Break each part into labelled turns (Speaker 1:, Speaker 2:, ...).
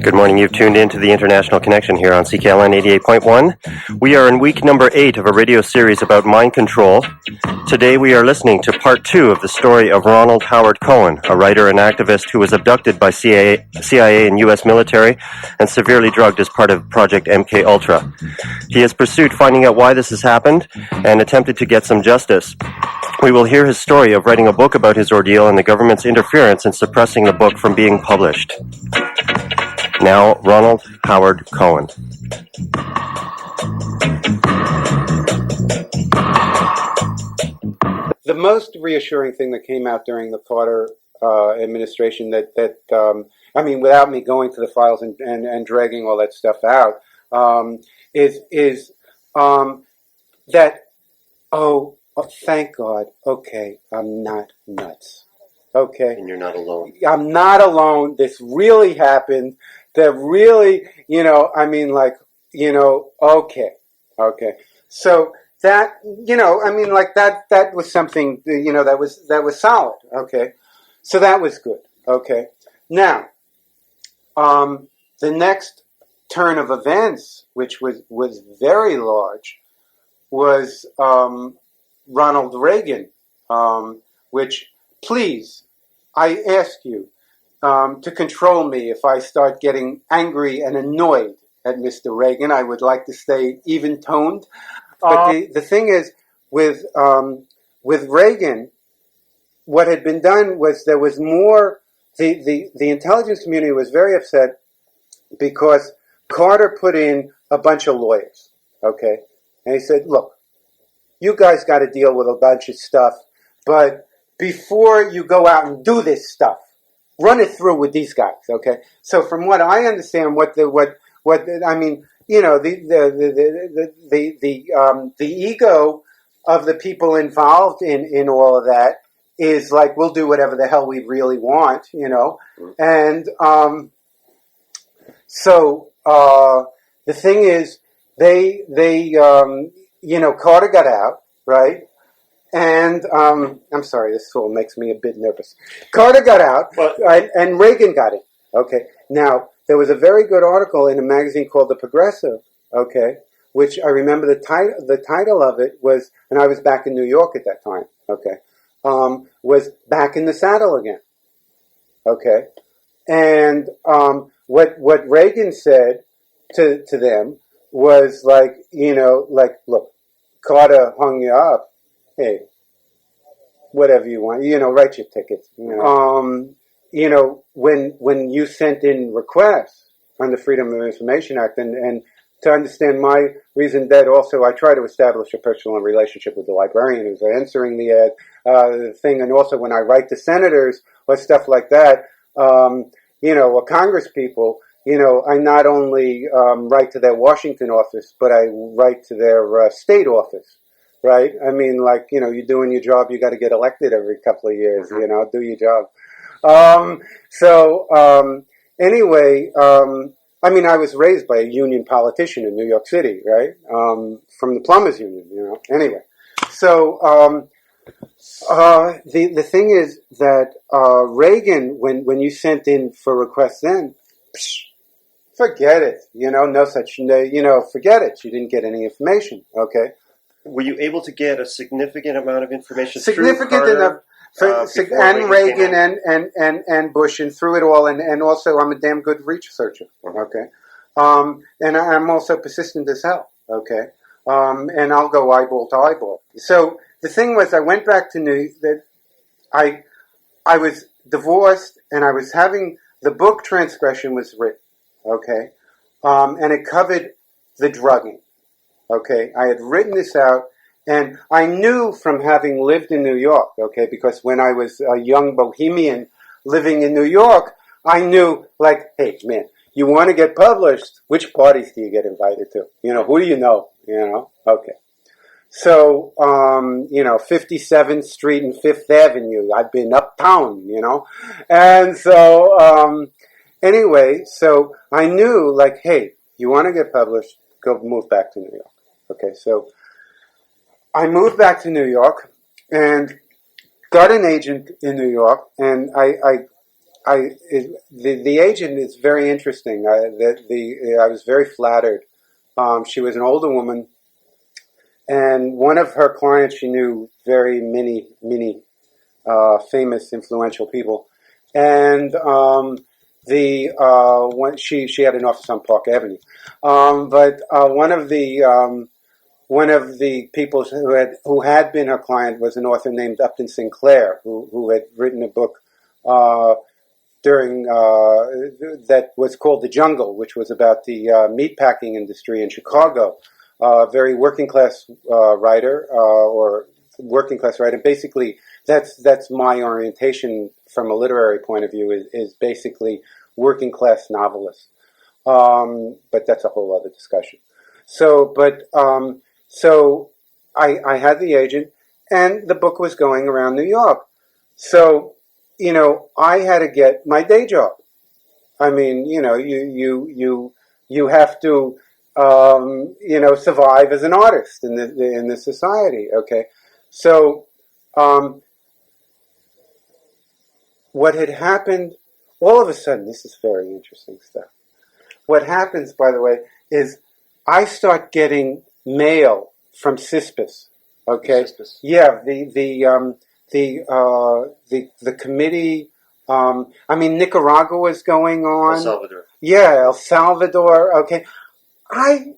Speaker 1: Good morning. You've tuned in to the International Connection here on CKLN 88.1. We are in week number 8 of a radio series about mind control. Today we are listening to part 2 of the story of Ronald Howard Cohen, a writer and activist who was abducted by CIA and U.S. military and severely drugged as part of Project MKULTRA. He has pursued finding out why this has happened and attempted to get some justice. We will hear his story of writing a book about his ordeal and the government's interference in suppressing the book from being published. Now, Ronald Howard Cohen.
Speaker 2: The most reassuring thing that came out during the Carter administration without me going to the files and dragging all that stuff out, is that, thank God, okay, I'm not nuts. Okay.
Speaker 1: And you're not alone.
Speaker 2: I'm not alone. This really happened. That really, okay. So that, that was something, that was solid. Okay. So that was good. Okay. Now, the next turn of events, which was very large, was Ronald Reagan, which, please, I ask you to control me if I start getting angry and annoyed at Mr. Reagan. I would like to stay even-toned. But the thing is, with Reagan, what had been done was there was more. The intelligence community was very upset because Carter put in a bunch of lawyers. Okay, and he said, "Look, you guys got to deal with a bunch of stuff, but before you go out and do this stuff, run it through with these guys." Okay. So from what I understand, the ego of the people involved in all of that is like, we'll do whatever the hell we really want, and so the thing is, they Carter got out, right? And I'm sorry, this all makes me a bit nervous. Carter got out, and Reagan got in. Okay. Now, there was a very good article in a magazine called The Progressive, okay, which I remember the title of it was, and I was back in New York at that time, okay, was Back in the Saddle Again, okay. And what Reagan said to them was look, Carter hung you up. Hey, whatever you want, write your tickets. When you sent in requests on the Freedom of Information Act, and to understand my reason that also I try to establish a personal relationship with the librarian who's answering the ad thing, and also when I write to senators or stuff like that, or Congress people, I not only write to their Washington office, but I write to their state office. Right? I mean, you're doing your job, you got to get elected every couple of years, do your job. Anyway, I was raised by a union politician in New York City, right? From the plumbers union, Anyway, so the thing is that Reagan, when you sent in for requests then, forget it, no such, forget it. You didn't get any information, okay?
Speaker 1: Were you able to get a significant amount of information?
Speaker 2: Significant enough, and Reagan and Bush, and through it all, and also I'm a damn good researcher. Okay, and I'm also persistent as hell. Okay, and I'll go eyeball to eyeball. So the thing was, I went back to I was divorced, and I was having the book Transgression was written. Okay, and it covered the drugging. Okay, I had written this out, and I knew from having lived in New York, okay, because when I was a young bohemian living in New York, I knew, hey, man, you want to get published, which parties do you get invited to? Who do you know? Okay. So, 57th Street and 5th Avenue, I've been uptown, and so, anyway, so I knew, hey, you want to get published, go move back to New York. Okay, so I moved back to New York and got an agent in New York, and I the agent is very interesting. I was very flattered. She was an older woman, and one of her clients, she knew many famous, influential people, and she had an office on Park Avenue, but one of the people who had been her client was an author named Upton Sinclair, who had written a book that was called The Jungle, which was about the meatpacking industry in Chicago. Very working class writer, or working class writer. Basically, that's my orientation from a literary point of view, is basically working class novelist. But that's a whole other discussion. So I had the agent, and the book was going around New York. So, I had to get my day job. I mean, you have to, survive as an artist in this society. Okay, so what had happened? All of a sudden, this is very interesting stuff. What happens, by the way, is I start getting mail from CISPES. Okay, CISPES. Yeah, the committee. Nicaragua was going on.
Speaker 1: El Salvador.
Speaker 2: Yeah, El Salvador. Okay, I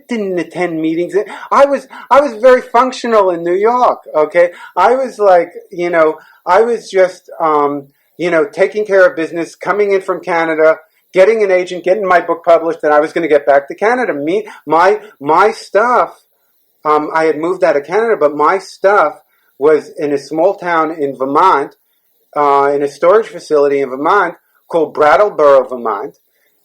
Speaker 2: didn't attend meetings. I was very functional in New York. Okay, I was like, I was just taking care of business, coming in from Canada, getting an agent, getting my book published, and I was going to get back to Canada. My stuff. I had moved out of Canada, but my stuff was in a small town in Vermont, in a storage facility in Vermont called Brattleboro, Vermont,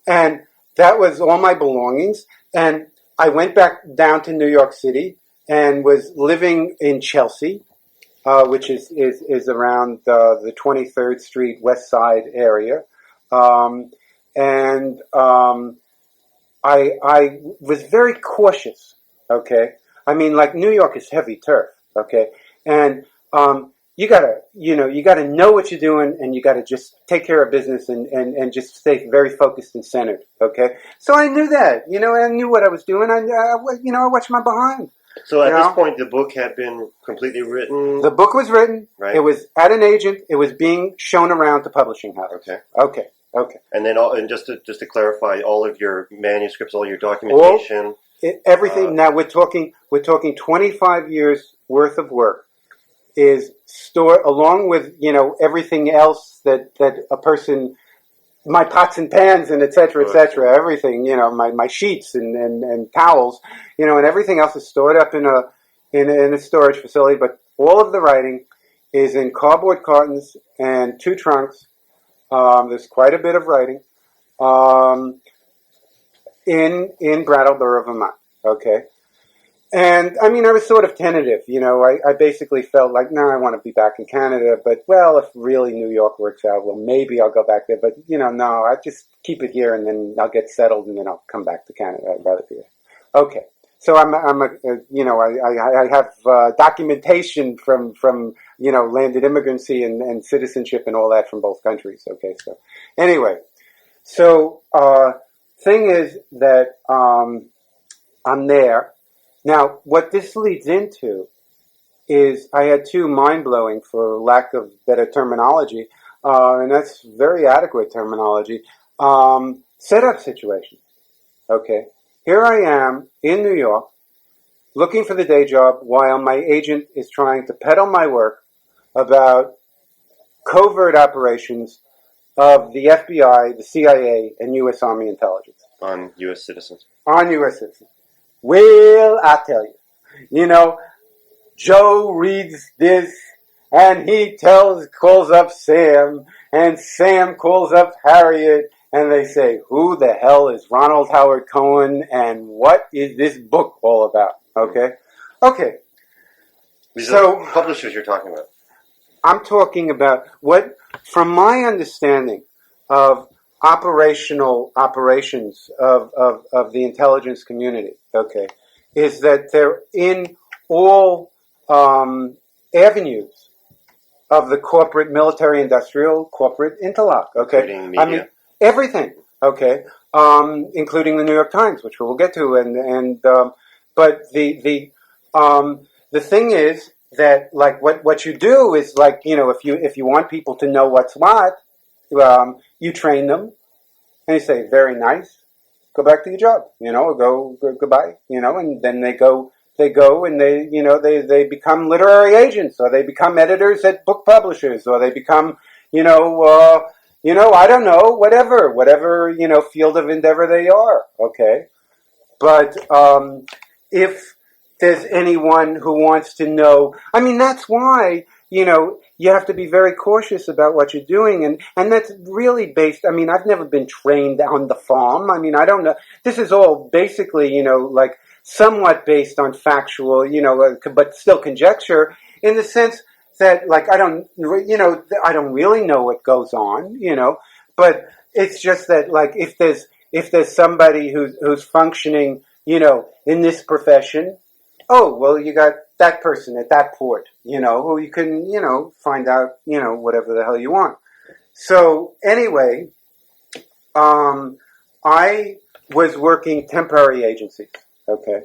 Speaker 2: and that was all my belongings. And I went back down to New York City and was living in Chelsea, which is around the 23rd Street West Side area, and I was very cautious. Okay. I mean, like, New York is heavy turf, okay? And you gotta know what you're doing, and you gotta just take care of business and just stay very focused and centered, okay? So I knew that, I knew what I was doing. I watched my behind.
Speaker 1: So at this point, the book had been completely written?
Speaker 2: The book was written.
Speaker 1: Right.
Speaker 2: It was at an agent. It was being shown around to publishing houses. Okay.
Speaker 1: And then, just to clarify, all of your manuscripts, all your documentation...
Speaker 2: Everything. Now we're talking 25 years worth of work is stored, along with everything else that a person, my pots and pans and et cetera, everything, my sheets and towels, and everything else is stored up in a storage facility. But all of the writing is in cardboard cartons and 2 trunks. There's quite a bit of writing. In Brattleboro, Vermont, okay? And, I was sort of tentative, I basically felt like, no, I want to be back in Canada, but, well, if really New York works out, well, maybe I'll go back there, but, no, I just keep it here, and then I'll get settled, and then I'll come back to Canada. I'd rather be there. Okay, so I have documentation from landed immigrancy and citizenship and all that from both countries, okay? So, anyway, thing is that I'm there. Now, what this leads into is I had 2 mind-blowing, for lack of better terminology, and that's very adequate terminology, set-up situations. Okay, here I am in New York, looking for the day job while my agent is trying to peddle my work about covert operations of the FBI, the CIA, and U.S. Army intelligence.
Speaker 1: On U.S. citizens.
Speaker 2: On U.S. citizens. Well, I tell you, Joe reads this, and he calls up Sam, and Sam calls up Harriet, and they say, who the hell is Ronald Howard Cohen, and what is this book all about? Okay?
Speaker 1: These are publishers you're talking about.
Speaker 2: I'm talking about from my understanding of operations of the intelligence community, okay, is that they're in all avenues of the corporate, military, industrial, corporate interlock. Okay,
Speaker 1: including media.
Speaker 2: I mean everything. Okay, including the New York Times, which we'll get to, but the thing is that like what you do is like if you want people to know what's what, you train them and you say very nice, go back to your job, or go goodbye, and then they go and they become literary agents, or they become editors at book publishers, or they become I don't know, whatever field of endeavor they are. Okay, but if there's anyone who wants to know, I mean, that's why you have to be very cautious about what you're doing, and that's really based. I mean, I've never been trained on the farm. I mean, I don't know. This is all basically like somewhat based on factual, but still conjecture in the sense that like I don't really know what goes on, but it's just that like if there's somebody who's functioning, in this profession, oh well, you got that person at that port, who you can find out whatever the hell you want. So anyway, I was working temporary agencies, okay,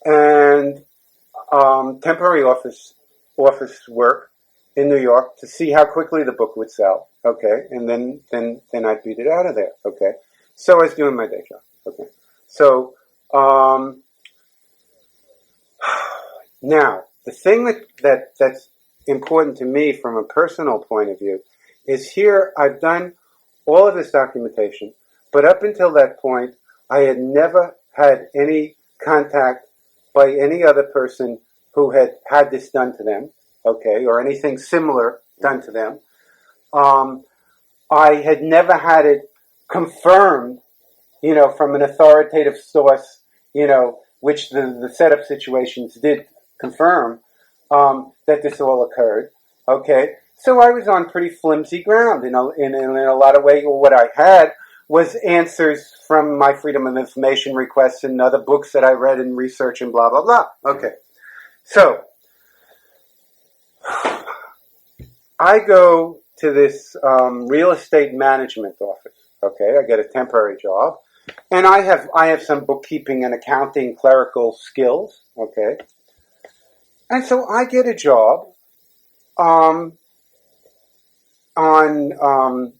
Speaker 2: and temporary office work in New York to see how quickly the book would sell, okay, and then I'd beat it out of there, okay. So I was doing my day job, okay. So now the thing that's important to me from a personal point of view is here I've done all of this documentation, but up until that point I had never had any contact by any other person who had had this done to them, okay, or anything similar done to them. I had never had it confirmed, from an authoritative source, which the setup situations did confirm, that this all occurred, okay. So I was on pretty flimsy ground in a lot of ways. What I had was answers from my Freedom of Information requests and other books that I read and research and blah, blah, blah. Okay. So, I go to this real estate management office. Okay, I get a temporary job. And I have some bookkeeping and accounting clerical skills. Okay. And so I get a job on 6th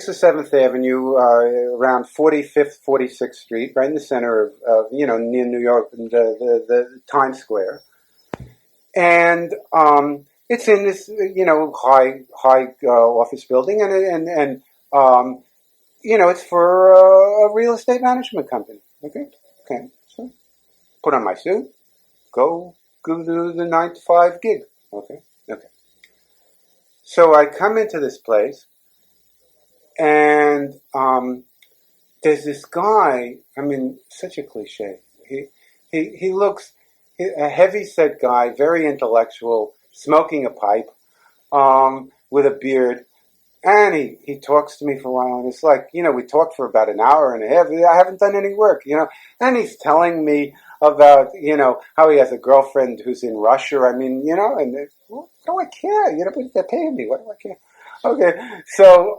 Speaker 2: or 7th Avenue, around 45th, 46th Street, right in the center of near New York, the Times Square. And it's in this, high office building, and it's for a real estate management company. Okay. So put on my suit, go do the 9 to 5 gig. Okay. So I come into this place, and there's this guy. I mean, such a cliche. He looks a heavy-set guy, very intellectual, smoking a pipe, with a beard, and he talks to me for a while, and it's like, we talked for about an hour and a half. I haven't done any work, and he's telling me about, how he has a girlfriend who's in Russia. I mean, and what do I care? But they're paying me. What do I care? Okay, so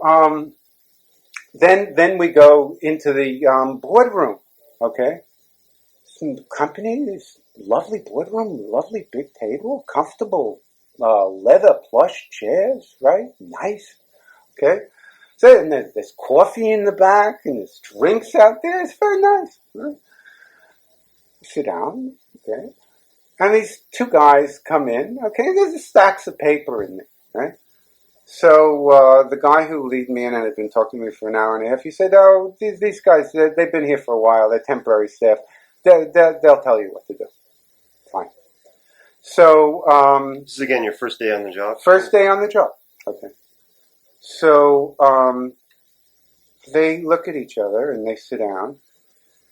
Speaker 2: then we go into the boardroom. Okay, some company, this lovely boardroom, lovely big table, comfortable leather plush chairs, right? Nice. Okay, so and there's coffee in the back, and there's drinks out there. It's very nice. Right? Sit down. Okay, and these two guys come in. Okay, there's stacks of paper in there. Right. So the guy who lead me in and had been talking to me for an hour and a half, he said, "Oh, these guys, they've been here for a while. They're temporary staff. They'll tell you what to do." Fine. So
Speaker 1: this is again your first day on the job.
Speaker 2: First day on the job. Okay. So they look at each other and they sit down,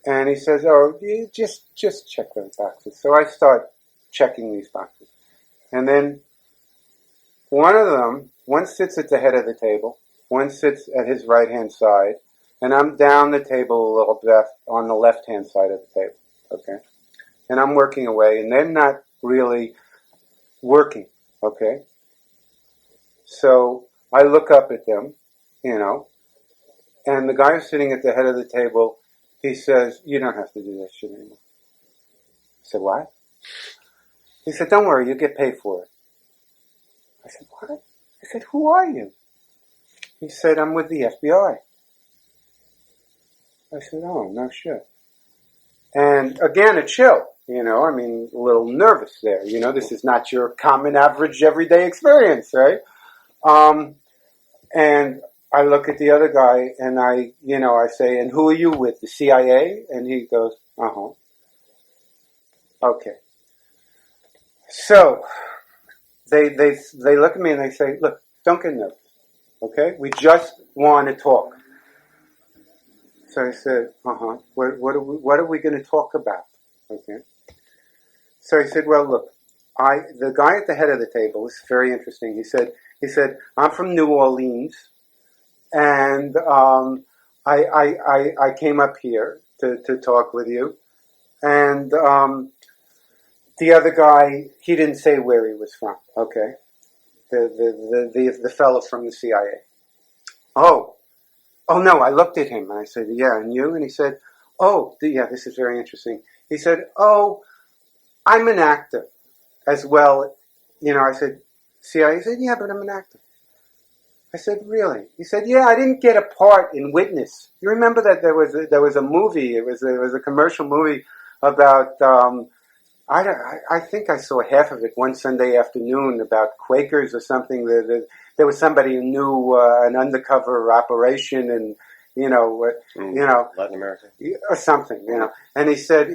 Speaker 2: and he says, "Oh, you just check those boxes." So I start checking these boxes, and then one sits at the head of the table, one sits at his right-hand side, and I'm down the table a little bit on the left-hand side of the table. Okay, and I'm working away, and they're not really working. Okay? So I look up at them, and the guy who's sitting at the head of the table, he says, "You don't have to do that shit anymore." I said, "What?" He said, "Don't worry, you get paid for it." I said, "What?" I said, "Who are you?" He said, "I'm with the FBI." I said, "Oh, no shit." And again, a chill, a little nervous there. This is not your common, average, everyday experience, right? And I look at the other guy and I say, "And who are you with, the CIA?" And he goes, "Uh-huh." Okay. So they look at me and they say, "Look, don't get nervous, okay? We just want to talk." So I said, "Uh-huh. What are we going to talk about?" Okay. So he said, "Well, look, the guy at the head of the table, this is very interesting. He said, I'm from New Orleans, and I came up here to talk with you, and the other guy, he didn't say where he was from. Okay, the fellow from the CIA. Oh no, I looked at him and I said, "Yeah, and you?" And he said, "Oh, yeah, this is very interesting." He said, "Oh, I'm an actor as well." I said, "CIA?" He said, "Yeah, but I'm an actor." I said, "Really?" He said, "Yeah, I didn't get a part in Witness. You remember that there was a movie, it was a commercial movie about, I think I saw half of it one Sunday afternoon about Quakers or something. There was somebody who knew an undercover operation and,
Speaker 1: Latin America.
Speaker 2: Or something, And he said,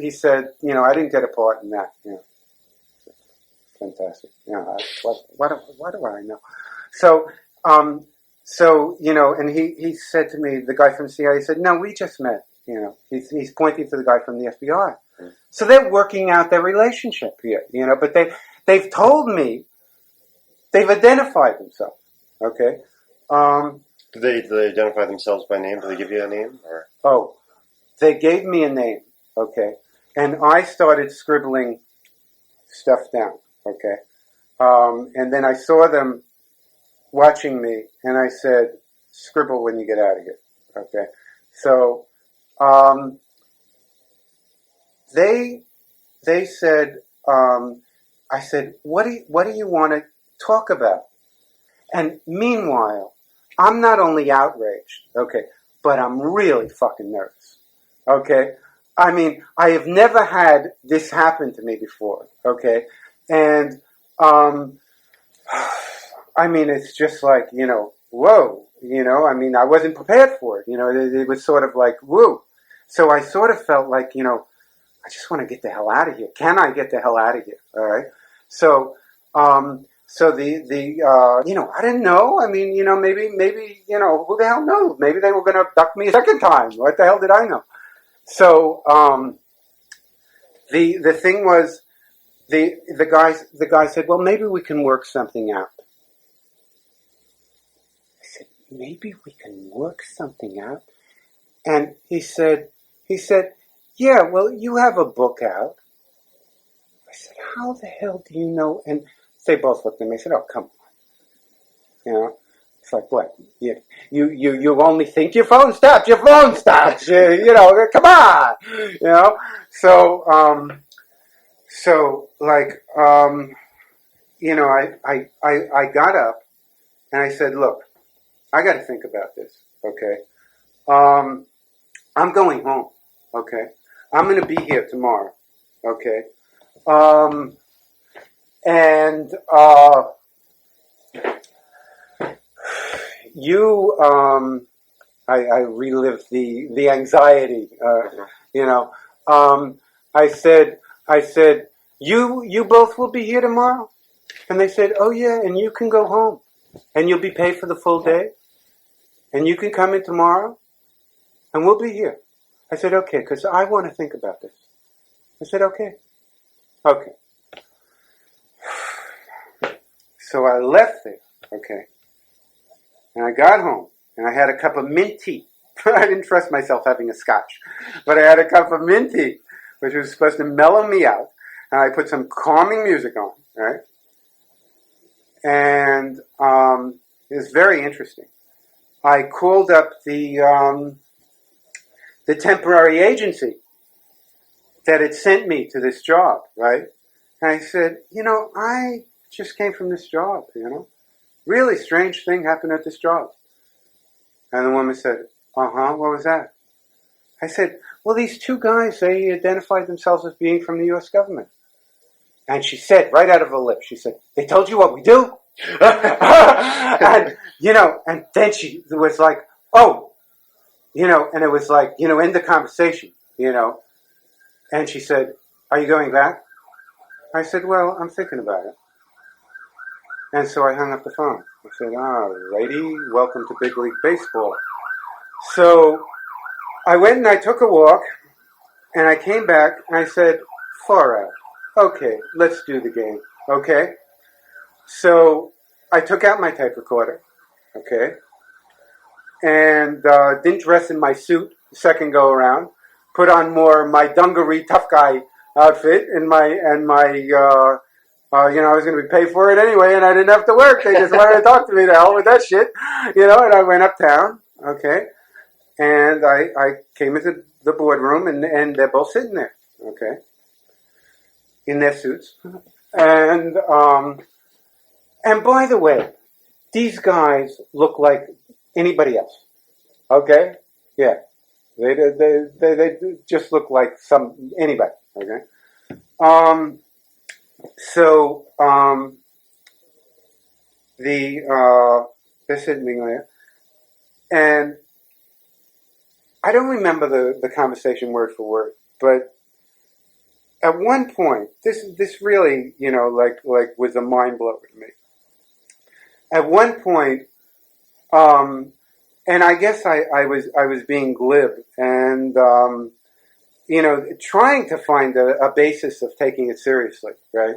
Speaker 2: "I didn't get a part in that." Fantastic. What do I know? So, and he said to me, the guy from CIA said, "No, we just met." He's pointing to the guy from the FBI. So they're working out their relationship here, but they've told me, they've identified themselves, okay?
Speaker 1: Do they identify themselves by name? Do they give you a name? Or?
Speaker 2: Oh, they gave me a name, okay? And I started scribbling stuff down, okay? And then I saw them watching me, and I said, "Scribble when you get out of here," okay? So, they said, I said, what do you want to talk about?" And meanwhile, I'm not only outraged, okay, but I'm really fucking nervous, okay? I have never had this happen to me before, okay? And, it's just like, whoa, I wasn't prepared for it, it was sort of like, whoa. So I sort of felt like, I just want to get the hell out of here. Can I get the hell out of here? All right. So, I didn't know. Maybe, who the hell knows? Maybe they were going to abduct me a second time. What the hell did I know? So, the thing was, the guy said, "Well, maybe we can work something out." I said, "Maybe we can work something out?" And he said, "Yeah, well, you have a book out." I said, "How the hell do you know?" And they both looked at me and said, "Oh, come on." It's like, what? You only think your phone stops. Your phone stops. Come on. I got up and I said, "Look, I got to think about this, okay? I'm going home, okay? I'm going to be here tomorrow, okay? I relived the anxiety, I said, you both will be here tomorrow?" And they said, "Oh yeah, and you can go home, and you'll be paid for the full day, and you can come in tomorrow, and we'll be here." I said, "Okay, because I want to think about this." I said, "Okay." So I left there, okay, and I got home, and I had a cup of mint tea. I didn't trust myself having a scotch, but I had a cup of mint tea, which was supposed to mellow me out, and I put some calming music on, right? and it was very interesting. I called up the temporary agency that had sent me to this job, right? And I said, I just came from this job, Really strange thing happened at this job. And the woman said, what was that? I said, well, these two guys, they identified themselves as being from the U.S. government. And she said, right out of her lips, she said, they told you what we do? And, and then she was like, oh, and it was like, end the conversation, And she said, are you going back? I said, well, I'm thinking about it. And so I hung up the phone. I said, lady, welcome to Big League Baseball. So I went and I took a walk, and I came back, and I said, far out. Okay, let's do the game. Okay? So I took out my tape recorder. Okay? And didn't dress in my suit the second go around. Put on more my dungaree tough guy outfit and I was going to be paid for it anyway, and I didn't have to work. They just wanted to talk to me. The hell with that shit, And I went uptown, okay, and I came into the boardroom, and they're both sitting there, okay, in their suits, and by the way, these guys look like anybody else, okay, yeah, they just look like anybody, okay. So they're sitting there, and I don't remember the conversation word for word, but at one point, this really, like was a mind blower to me. At one point, and I guess I was being glib and. Trying to find a basis of taking it seriously, right?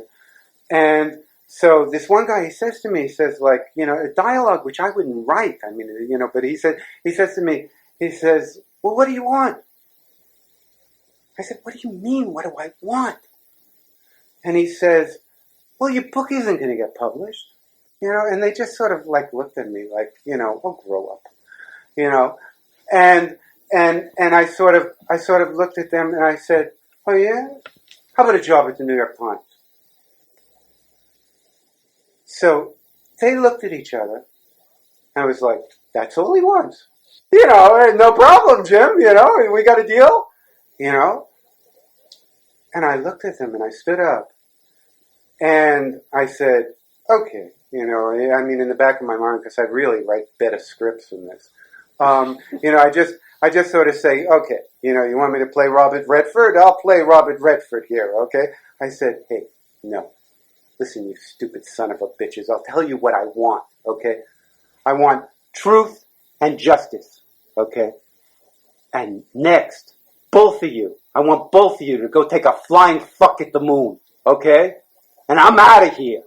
Speaker 2: And so this one guy, he says to me, a dialogue which I wouldn't write. I mean, but he says to me, well, what do you want? I said, what do you mean, what do I want? And he says, well, your book isn't going to get published, and they just sort of looked at me oh, grow up, And I sort of looked at them and I said, oh yeah? How about a job at the New York Times? So they looked at each other and I was like, that's all he wants. No problem, Jim, we got a deal, And I looked at them and I stood up and I said, okay, in the back of my mind, because I really write better scripts than this. I just sort of say, okay, you want me to play Robert Redford? I'll play Robert Redford here, okay? I said, hey, no. Listen, you stupid son of a bitches. I'll tell you what I want, okay? I want truth and justice, okay? And next, both of you, I want both of you to go take a flying fuck at the moon, okay? And I'm out of here.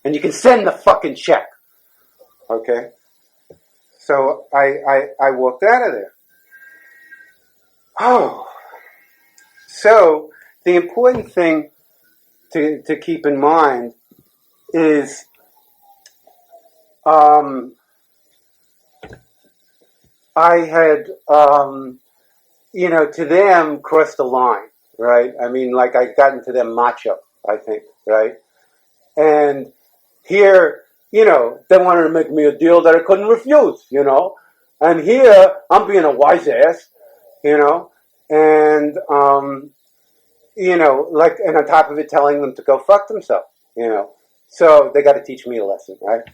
Speaker 2: And you can send the fucking check, okay? So I walked out of there. Oh, so the important thing to keep in mind is I had, to them crossed the line, right? I mean, I got into them macho, I think, right? And here, they wanted to make me a deal that I couldn't refuse, And here, I'm being a wise ass. And, and on top of it, telling them to go fuck themselves, So they got to teach me a lesson, right?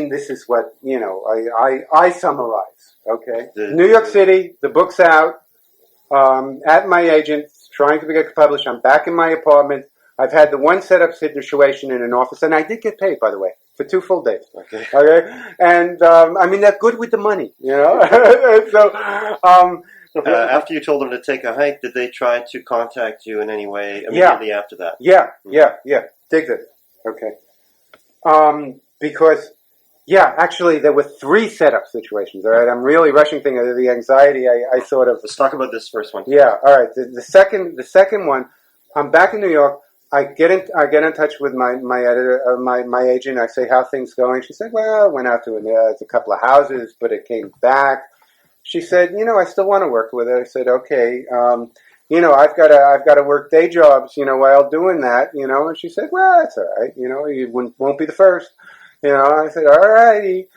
Speaker 2: This is what, I summarize, okay? New York City, the book's out, at my agent, trying to get published. I'm back in my apartment. I've had the one setup situation in an office, and I did get paid, by the way, for 2 full days. Okay. And, they're good with the money, And so,
Speaker 1: after you told them to take a hike, did they try to contact you in any way immediately after that?
Speaker 2: Yeah. Dig it. Okay. Because, actually, there were 3 setup situations, all right? I'm really rushing things. The anxiety, I sort of...
Speaker 1: Let's talk about this first one.
Speaker 2: Yeah, all right. The second one, I'm back in New York. I get in touch with my editor, my agent. I say, how things going? She said, well, went out to a couple of houses, but it came back. She said, I still want to work with it. I said, okay. I've got to work day jobs, while doing that, And she said, well, that's all right. You won't be the first. I said, all righty.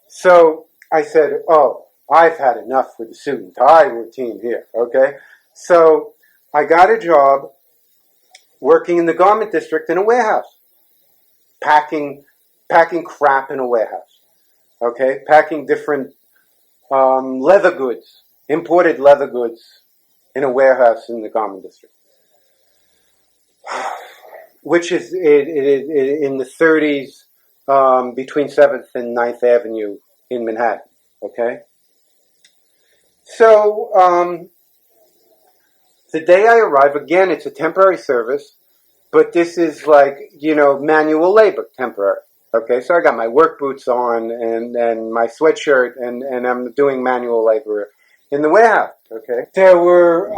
Speaker 2: So I said, oh, I've had enough with the suit and tie routine here. Okay. So I got a job working in the garment district in a warehouse, packing crap in a warehouse. Okay. Packing different leather goods, imported leather goods, in a warehouse in the garment district, which is in the 30s, between 7th and 9th Avenue in Manhattan. Okay. So the day I arrive, again, it's a temporary service, but this is like manual labor, temporary. Okay, so I got my work boots on and my sweatshirt, and I'm doing manual labor in the warehouse. Okay, there were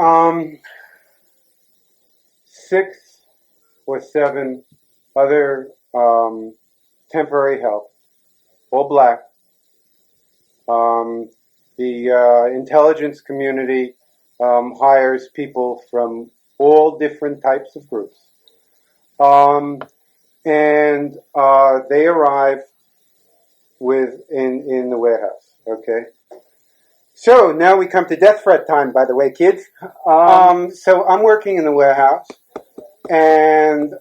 Speaker 2: 6 or 7 other temporary help, all black. The intelligence community hires people from all different types of groups, and they arrive in the warehouse. Okay. So now we come to death threat time, by the way, kids. So I'm working in the warehouse, and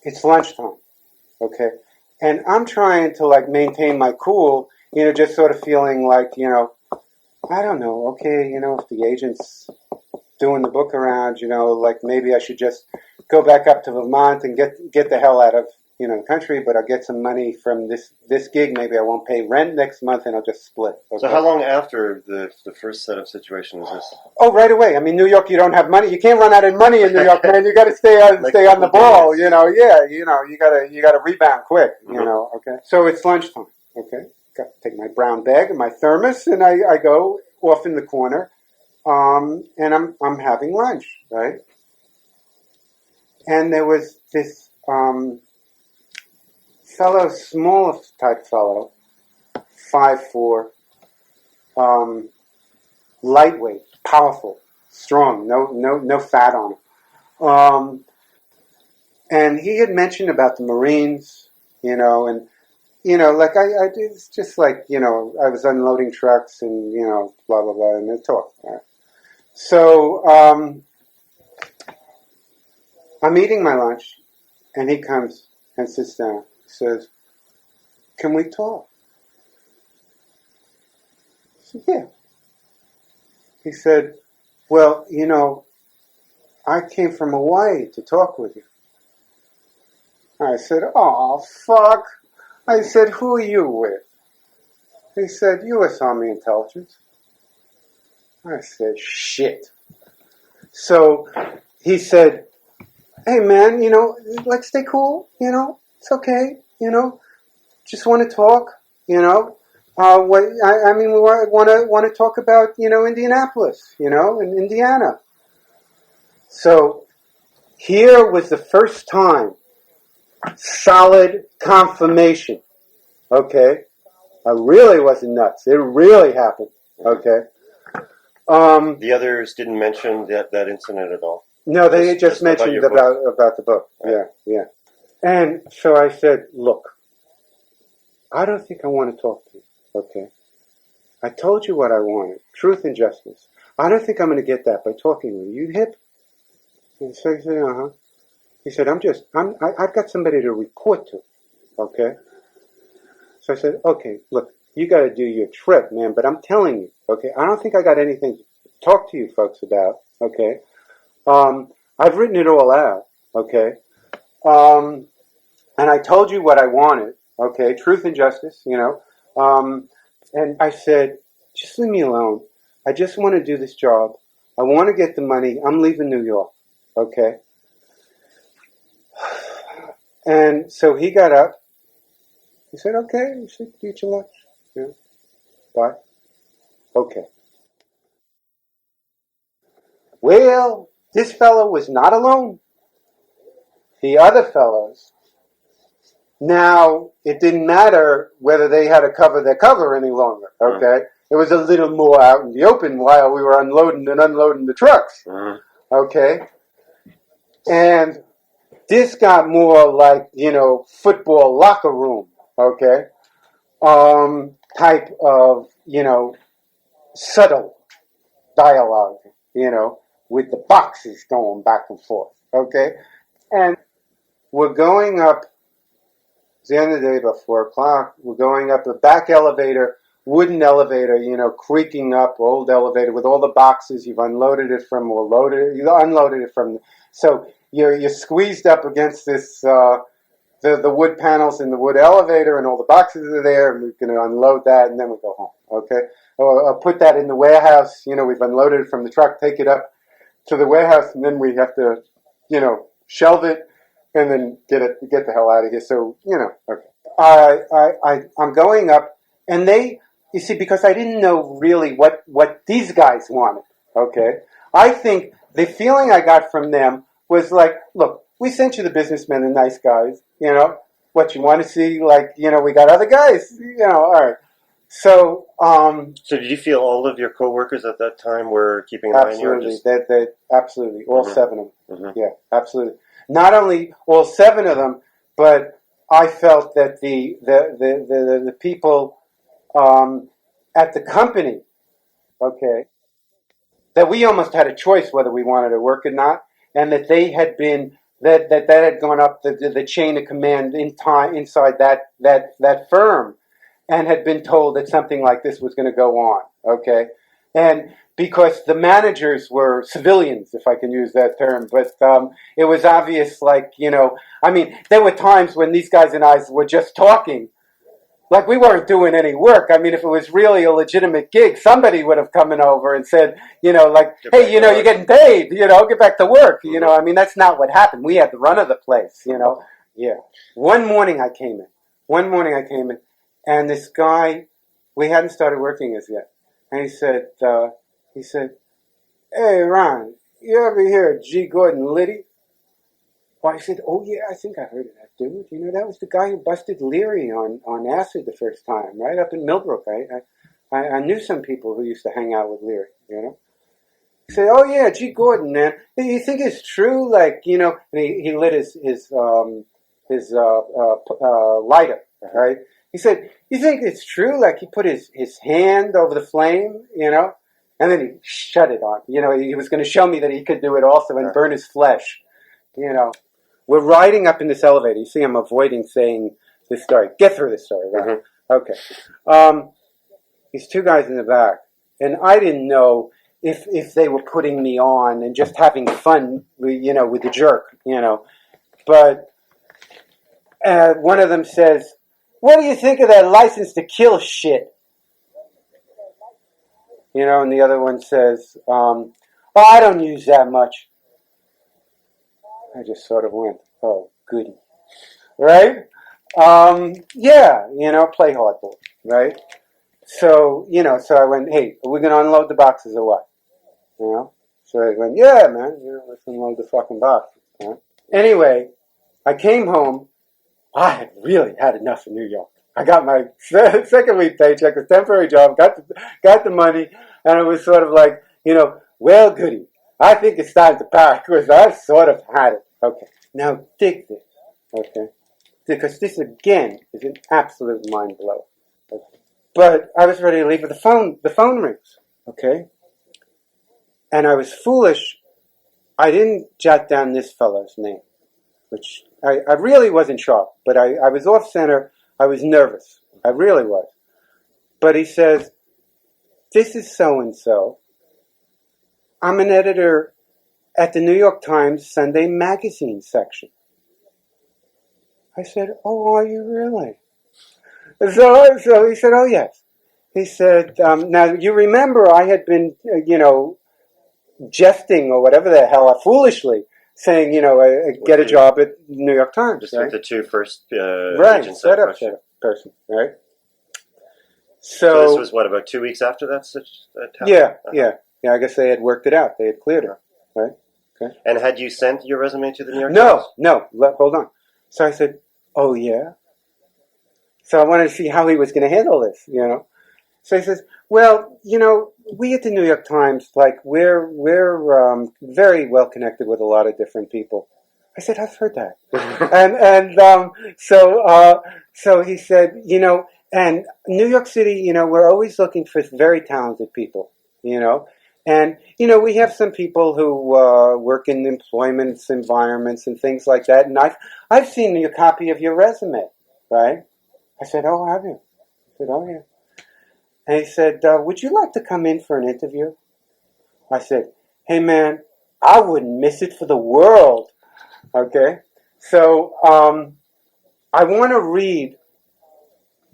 Speaker 2: it's lunchtime, okay? And I'm trying to, maintain my cool, just sort of feeling like, I don't know, okay, if the agent's doing the book around, maybe I should just go back up to Vermont and get the hell out of the country, but I'll get some money from this gig. Maybe I won't pay rent next month, and I'll just split. Okay?
Speaker 1: So how long after the first set of situation is this?
Speaker 2: Oh, right away. I mean, New York, you don't have money. You can't run out of money in New York, man. You got to stay on the ball. Yeah, you got to rebound quick. Mm-hmm. Okay. So it's lunchtime. Okay, got to take my brown bag and my thermos, and I go off in the corner, and I'm having lunch, right? And there was this fellow, small type fellow, 5'4", lightweight, powerful, strong, no fat on him. And he had mentioned about the Marines, and I did, it's just like, I was unloading trucks and, blah, blah, blah, and they talk. Right? So I'm eating my lunch, and he comes and sits down. He says, can we talk? I said, yeah. He said, well, I came from Hawaii to talk with you. I said, oh, fuck. I said, who are you with? He said, U.S. Army Intelligence. I said, shit. So he said, hey, man, let's stay cool, it's okay, just want to talk, we want to talk about, Indianapolis, and Indiana. So here was the first time, solid confirmation, okay? I really wasn't nuts. It really happened, okay?
Speaker 1: The others didn't mention that incident at all?
Speaker 2: No, they just mentioned about the book. Right. Yeah. And so I said, look, I don't think I want to talk to you, okay? I told you what I wanted, truth and justice. I don't think I'm going to get that by talking with you. You hip? And so he said, uh-huh. He said, I've got somebody to report to, okay? So I said, okay, look, you got to do your trip, man, but I'm telling you, okay, I don't think I got anything to talk to you folks about, okay? I've written it all out, okay? And I told you what I wanted, okay? Truth and justice, and I said, just leave me alone. I just want to do this job. I want to get the money. I'm leaving New York, okay? And so he got up. He said, okay, you should eat your lunch. Yeah. Bye. Okay. Well, this fellow was not alone. The other fellows, now it didn't matter whether they had to cover their cover any longer, okay? It was a little more out in the open while we were unloading and unloading the trucks, okay? And this got more like, football locker room, okay? Type of, subtle dialogue, with the boxes going back and forth, okay? And we're going up, it's the end of the day, about 4 o'clock, we're going up a back elevator, wooden elevator, creaking up, old elevator with all the boxes. You've unloaded it from, or loaded it, you unloaded it from, so you're squeezed up against this, the wood panels in the wood elevator, and all the boxes are there, and we're going to unload that, and then we go home, okay? Or put that in the warehouse, we've unloaded it from the truck, take it up to the warehouse, and then we have to, shelve it, and then get the hell out of here. So, okay. I'm going up, and you see, because I didn't know really what these guys wanted, okay? I think the feeling I got from them was like, look, we sent you the businessmen, the nice guys, what you want to see, like, we got other guys, all right. So,
Speaker 1: so did you feel all of your coworkers at that time were keeping an eye on you?
Speaker 2: Absolutely, absolutely, all 7 of them.
Speaker 1: Mm-hmm.
Speaker 2: Yeah, absolutely. Not only all 7 of them, but I felt that the people at the company, okay, that we almost had a choice whether we wanted to work or not, and that they had been that had gone up the chain of command inside that firm, and had been told that something like this was going to go on, okay? And because the managers were civilians, if I can use that term, but it was obvious, like, there were times when these guys and I were just talking, like we weren't doing any work. I mean, if it was really a legitimate gig, somebody would have come in over and said, like, hey, you're getting paid, get back to work. I mean, that's not what happened. We had the run of the place, Yeah. One morning I came in, and this guy, we hadn't started working as yet. And he said, hey, Ron, you ever hear of G. Gordon Liddy? Well, I said, oh, yeah, I think I heard of that dude. That was the guy who busted Leary on acid the first time, right up in Millbrook. I knew some people who used to hang out with Leary, He said, oh, yeah, G. Gordon, man. You think it's true? Like, and he lit his lighter, right? He said, you think it's true? Like he put his hand over the flame, and then he shut it on. He was going to show me that he could do it also and burn his flesh. We're riding up in this elevator. You see, I'm avoiding saying this story. Get through this story, right? Mm-hmm. Okay. These 2 guys in the back, and I didn't know if they were putting me on and just having fun, with the jerk, But one of them says, what do you think of that license to kill shit? And the other one says, oh, I don't use that much. I just sort of went, oh, goody. Right? Yeah, play hardball, right? So, so I went, hey, are we going to unload the boxes or what? So I went, yeah, man, let's unload the fucking boxes. Anyway, I came home. I had really had enough of New York. I got my second week paycheck, a temporary job, got the money, and it was sort of like, well, goody. I think it's time to pack, because I sort of had it. Okay, now dig this, okay? Because this, again, is an absolute mind blower. Okay? But I was ready to leave, but the phone rings, okay? And I was foolish. I didn't jot down this fellow's name, which I really wasn't sharp, but I was off center. I was nervous. I really was. But he says, this is so-and-so. I'm an editor at the New York Times Sunday Magazine section. I said, oh, are you really? So he said, oh, yes. He said, now, you remember I had been, jesting or whatever the hell, foolishly, saying, get a job at New York Times.
Speaker 1: Just
Speaker 2: right?
Speaker 1: with the 2 first
Speaker 2: right,
Speaker 1: agents.
Speaker 2: Setup person, right?
Speaker 1: So this was, what, about 2 weeks after that?
Speaker 2: Yeah, yeah. I guess they had worked it out. They had cleared it, right? Okay.
Speaker 1: And had you sent your resume to the New York
Speaker 2: No,
Speaker 1: Times?
Speaker 2: no. Hold on. So I said, "Oh yeah." So I wanted to see how he was going to handle this, So he says, "Well, we at the New York Times, like we're very well connected with a lot of different people." I said, "I've heard that," so he said, and New York City, we're always looking for very talented people, and we have some people who work in employment environments and things like that, and I've seen a copy of your resume, right?" I said, "Oh, have you?" I said, "Oh, yeah." And he said, "Would you like to come in for an interview?" I said, "Hey, man, I wouldn't miss it for the world." Okay? So I want to read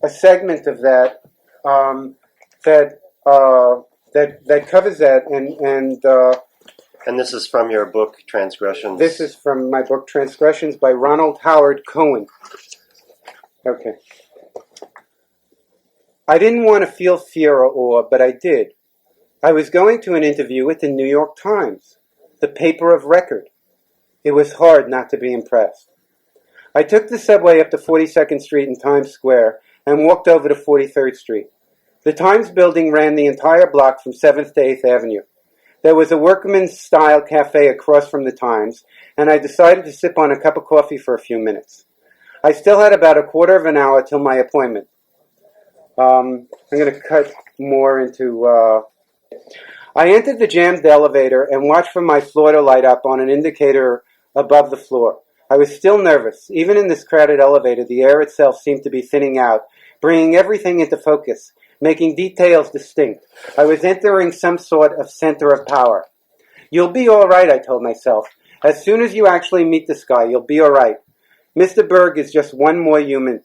Speaker 2: a segment of that that covers that,
Speaker 1: And this is from your book, Transgressions.
Speaker 2: This is from my book, Transgressions, by Ronald Howard Cohen. Okay. I didn't want to feel fear or awe, but I did. I was going to an interview with the New York Times, the paper of record. It was hard not to be impressed. I took the subway up to 42nd Street in Times Square and walked over to 43rd Street. The Times building ran the entire block from 7th to 8th Avenue. There was a workman's-style cafe across from the Times, and I decided to sip on a cup of coffee for a few minutes. I still had about a quarter of an hour till my appointment. I'm going to cut more into... I entered the jammed elevator and watched for my floor to light up on an indicator above the floor. I was still nervous. Even in this crowded elevator, the air itself seemed to be thinning out, bringing everything into focus, making details distinct. I was entering some sort of center of power. "You'll be all right," I told myself. "As soon as you actually meet this guy, you'll be all right. Mr. Berg is just one more human."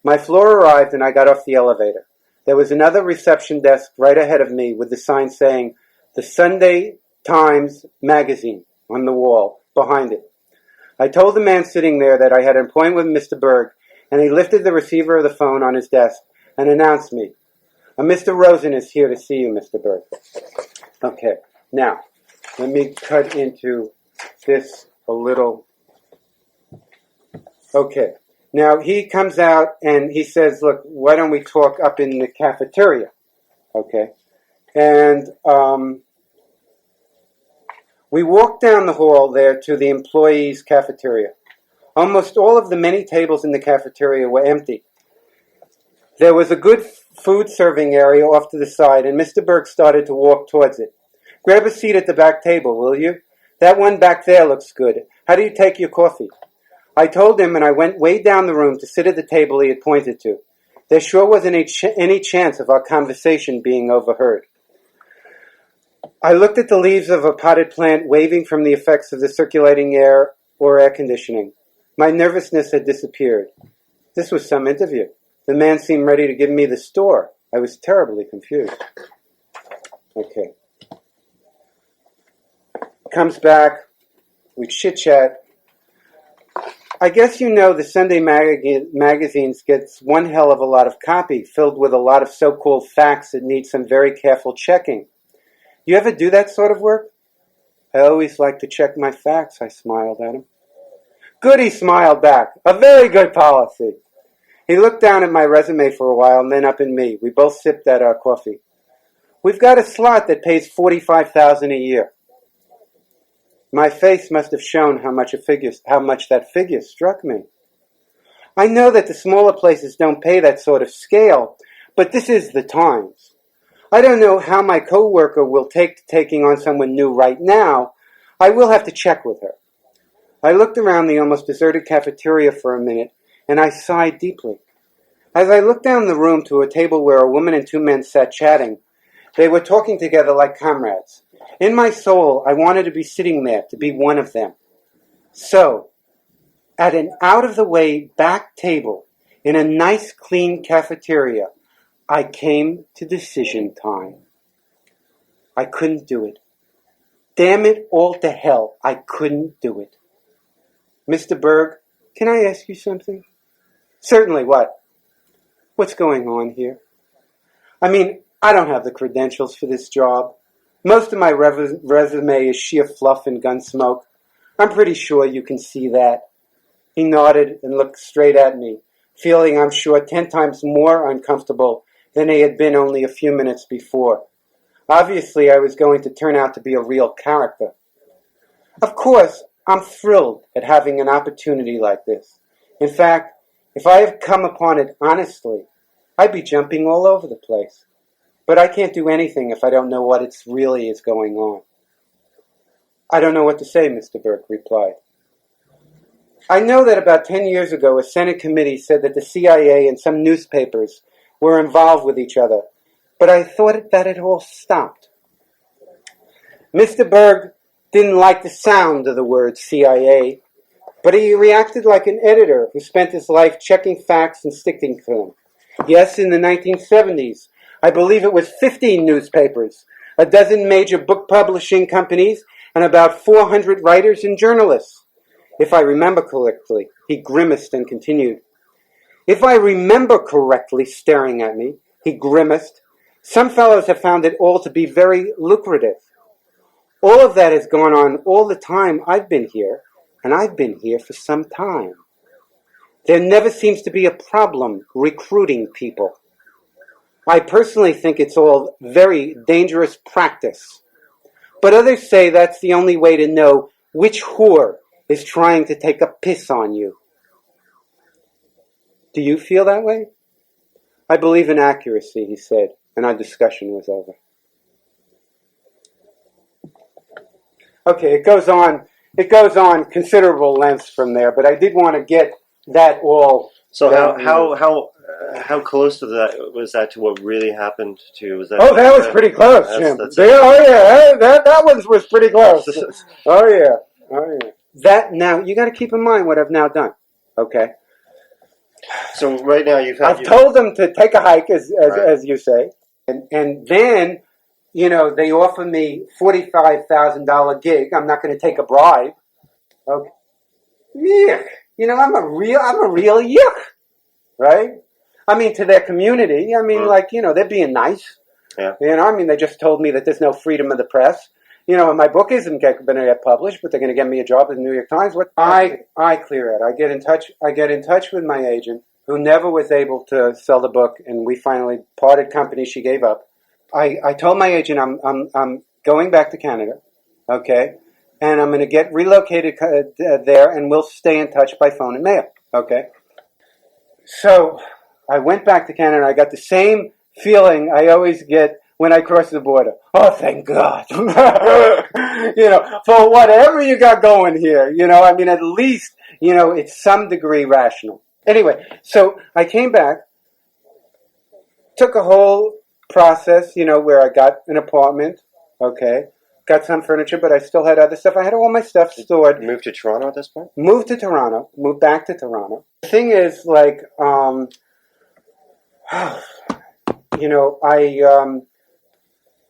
Speaker 2: My floor arrived and I got off the elevator. There was another reception desk right ahead of me with the sign saying, "The Sunday Times Magazine," on the wall behind it. I told the man sitting there that I had an appointment with Mr. Berg, and he lifted the receiver of the phone on his desk and announced me. "Mr. Rosen is here to see you, Mr. Berg." Okay, now, let me cut into this a little. Okay. Now, he comes out and he says, "Look, why don't we talk up in the cafeteria?" Okay. And we walked down the hall there to the employees' cafeteria. Almost all of the many tables in the cafeteria were empty. There was a good food serving area off to the side, and Mr. Berg started to walk towards it. "Grab a seat at the back table, will you? That one back there looks good. How do you take your coffee?" I told him, and I went way down the room to sit at the table he had pointed to. There sure wasn't any chance of our conversation being overheard. I looked at the leaves of a potted plant waving from the effects of the circulating air or air conditioning. My nervousness had disappeared. This was some interview. The man seemed ready to give me the store. I was terribly confused. Okay. Comes back. We chit-chat. "I guess you know the Sunday magazines gets one hell of a lot of copy, filled with a lot of so-called facts that need some very careful checking. You ever do that sort of work?" "I always like to check my facts," I smiled at him. "Good," he smiled back. "A very good policy." He looked down at my resume for a while and then up at me. We both sipped at our coffee. "We've got a slot that pays $45,000 a year." My face must have shown how much that figure struck me. I know that the smaller places don't pay that sort of scale, but this is the Times. I don't know how my co-worker will take to taking on someone new right now. I will have to check with her. I looked around the almost deserted cafeteria for a minute, and I sighed deeply. As I looked down the room to a table where a woman and two men sat chatting, they were talking together like comrades. In my soul, I wanted to be sitting there, to be one of them. So, at an out-of-the-way back table in a nice, clean cafeteria, I came to decision time. I couldn't do it. Damn it all to hell, I couldn't do it. "Mr. Berg, can I ask you something?" "Certainly, what?" "What's going on here? I mean, I don't have the credentials for this job. Most of my resume is sheer fluff and gun smoke. I'm pretty sure you can see that. He nodded and looked straight at me, feeling, I'm sure, 10 times more uncomfortable than he had been only a few minutes before. Obviously, I was going to turn out to be a real character. Of course, I'm thrilled at having an opportunity like this. In fact, if I had come upon it honestly, I'd be jumping all over the place. But I can't do anything if I don't know what really is going on. I don't know what to say, Mr. Burke replied. I know that about 10 years ago, a Senate committee said that the CIA and some newspapers were involved with each other, but I thought that it all stopped. Mr. Berg didn't like the sound of the word CIA, but he reacted like an editor who spent his life checking facts and sticking to them. Yes, in the 1970s, I believe it was 15 newspapers, a dozen major book publishing companies, and about 400 writers and journalists. If I remember correctly, he grimaced and continued. If I remember correctly, staring at me, he grimaced, some fellows have found it all to be very lucrative. All of that has gone on all the time I've been here, and I've been here for some time. There never seems to be a problem recruiting people. I personally think it's all very dangerous practice. But others say that's the only way to know which whore is trying to take a piss on you. Do you feel that way? I believe in accuracy, he said, and our discussion was over. Okay, it goes on considerable lengths from there, but I did want to get that all.
Speaker 1: So how close to that was that to what really happened to? Was that?
Speaker 2: Oh, that was pretty close, Jim. That one was pretty close. Oh yeah. That now you got to keep in mind what I've now done. Okay.
Speaker 1: So right now
Speaker 2: I've told them to take a hike, as you say, and then they offer me $45,000 gig. I'm not going to take a bribe. Okay. Yuck. I'm a real yuck, right? I mean, to their community. I mean, they're being nice.
Speaker 1: Yeah.
Speaker 2: They just told me that there's no freedom of the press. And my book isn't going to get published, but they're going to get me a job at the New York Times. I clear it. I get in touch with my agent, who never was able to sell the book, and we finally parted company. She gave up. I told my agent I'm going back to Canada, okay, and I'm going to get relocated there, and we'll stay in touch by phone and mail, okay. So I went back to Canada, and I got the same feeling I always get when I cross the border. Oh, thank God. For whatever you got going here, at least, it's some degree rational. Anyway, so I came back, took a whole process, where I got an apartment, okay, got some furniture, but I still had other stuff. I had all my stuff stored.
Speaker 1: You moved to Toronto at this point?
Speaker 2: Moved back to Toronto. The thing is,